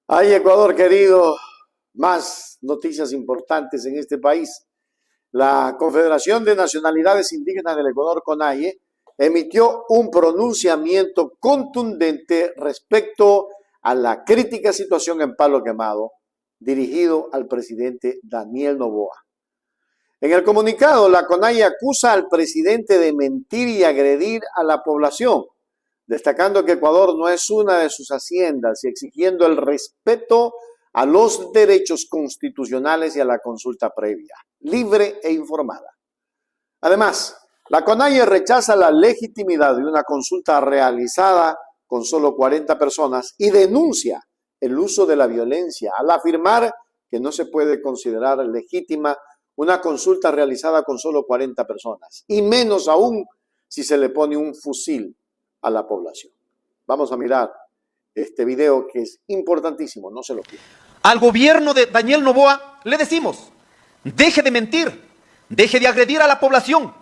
Ay, Ecuador querido, más noticias importantes en este país. La Confederación de Nacionalidades Indígenas del Ecuador, CONAIE, emitió un pronunciamiento contundente respecto a la crítica situación en Palo Quemado, dirigido al presidente Daniel Noboa. En el comunicado, la CONAIE acusa al presidente de mentir y agredir a la población, destacando que Ecuador no es una de sus haciendas y exigiendo el respeto a los derechos constitucionales y a la consulta previa, libre e informada. Además, la CONAIE rechaza la legitimidad de una consulta realizada con solo 40 personas y denuncia el uso de la violencia al afirmar que no se puede considerar legítima una consulta realizada con solo 40 personas, y menos aún si se le pone un fusil a la población. Vamos a mirar este video que es importantísimo, no se lo pierdan. Al gobierno de Daniel Noboa le decimos, deje de mentir, deje de agredir a la población.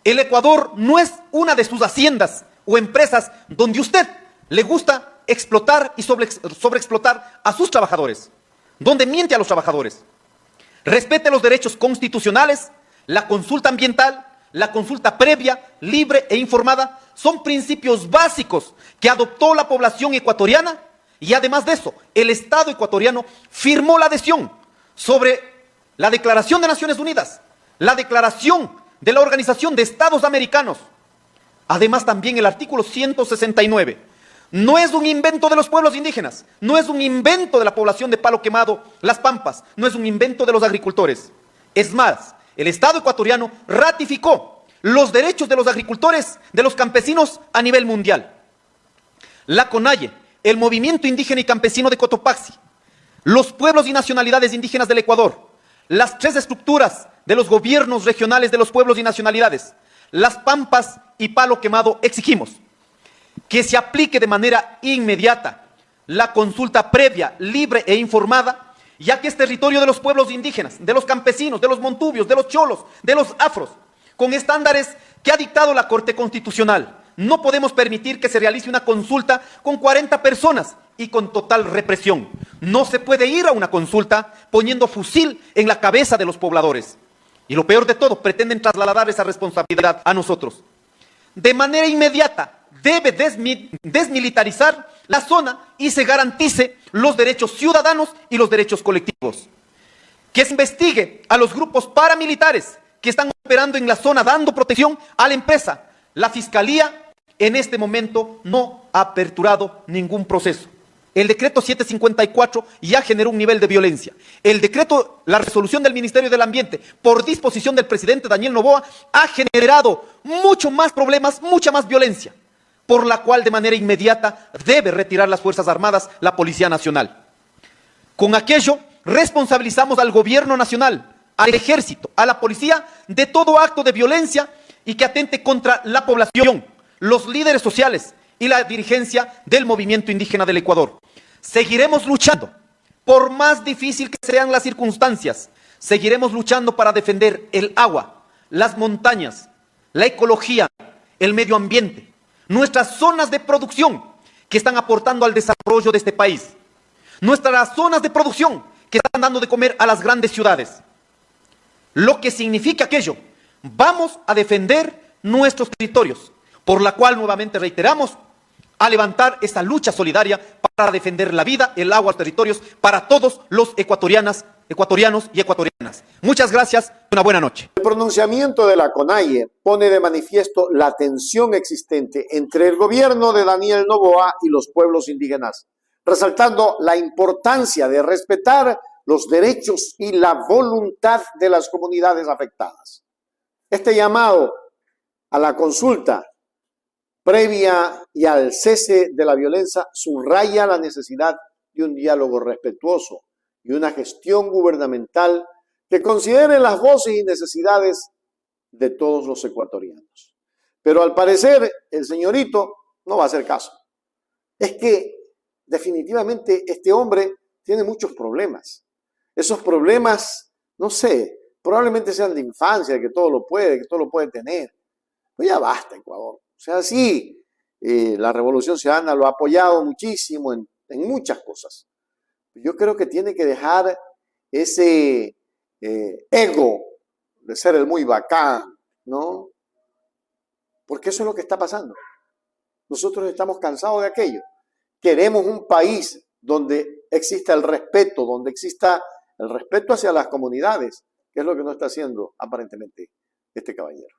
El Ecuador no es una de sus haciendas o empresas donde usted le gusta explotar y sobreexplotar a sus trabajadores, donde miente a los trabajadores. Respete los derechos constitucionales, la consulta ambiental, la consulta previa, libre e informada, son principios básicos que adoptó la población ecuatoriana y además de eso, el Estado ecuatoriano firmó la adhesión sobre la Declaración de Naciones Unidas, la Declaración de la Organización de Estados Americanos, además también el artículo 169. No es un invento de los pueblos indígenas, no es un invento de la población de Palo Quemado, Las Pampas, no es un invento de los agricultores. Es más, el Estado ecuatoriano ratificó los derechos de los agricultores, de los campesinos a nivel mundial. La CONAIE, el Movimiento Indígena y Campesino de Cotopaxi, los pueblos y nacionalidades indígenas del Ecuador, las tres estructuras de los gobiernos regionales de los pueblos y nacionalidades, Las Pampas y Palo Quemado, exigimos que se aplique de manera inmediata la consulta previa, libre e informada, ya que es territorio de los pueblos indígenas, de los campesinos, de los montubios, de los cholos, de los afros, con estándares que ha dictado la Corte Constitucional. No podemos permitir que se realice una consulta con 40 personas y con total represión. No se puede ir a una consulta poniendo fusil en la cabeza de los pobladores. Y lo peor de todo, pretenden trasladar esa responsabilidad a nosotros. De manera inmediata, debe desmilitarizar la zona y se garantice los derechos ciudadanos y los derechos colectivos. Que se investigue a los grupos paramilitares que están operando en la zona dando protección a la empresa. La Fiscalía en este momento no ha aperturado ningún proceso. El decreto 754 ya generó un nivel de violencia. El decreto, la resolución del Ministerio del Ambiente, por disposición del presidente Daniel Noboa, ha generado mucho más problemas, mucha más violencia, por la cual de manera inmediata debe retirar las Fuerzas Armadas, la Policía Nacional. Con aquello responsabilizamos al gobierno nacional, al ejército, a la policía de todo acto de violencia y que atente contra la población, los líderes sociales y la dirigencia del movimiento indígena del Ecuador. Seguiremos luchando, por más difícil que sean las circunstancias, seguiremos luchando para defender el agua, las montañas, la ecología, el medio ambiente, nuestras zonas de producción que están aportando al desarrollo de este país, nuestras zonas de producción que están dando de comer a las grandes ciudades. Lo que significa aquello, vamos a defender nuestros territorios, por la cual nuevamente reiteramos a levantar esta lucha solidaria para defender la vida, el agua, los territorios para todos los ecuatorianos y ecuatorianas. Muchas gracias, una buena noche. El pronunciamiento de la CONAIE pone de manifiesto la tensión existente entre el gobierno de Daniel Noboa y los pueblos indígenas, resaltando la importancia de respetar los derechos y la voluntad de las comunidades afectadas. Este llamado a la consulta previa y al cese de la violencia subraya la necesidad de un diálogo respetuoso y una gestión gubernamental que considere las voces y necesidades de todos los ecuatorianos. Pero al parecer el señorito no va a hacer caso. Es que definitivamente este hombre tiene muchos problemas. Esos problemas, no sé, probablemente sean de infancia, de que todo lo puede tener. Pues ya basta, Ecuador. O sea, sí, la Revolución Ciudadana lo ha apoyado muchísimo en muchas cosas. Yo creo que tiene que dejar ese ego de ser el muy bacán, ¿no? Porque eso es lo que está pasando. Nosotros estamos cansados de aquello. Queremos un país donde exista el respeto, donde exista el respeto hacia las comunidades, que es lo que no está haciendo aparentemente este caballero.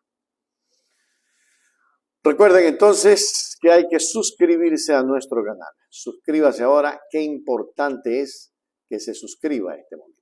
Recuerden entonces que hay que suscribirse a nuestro canal. Suscríbase ahora, qué importante es que se suscriba a este momento.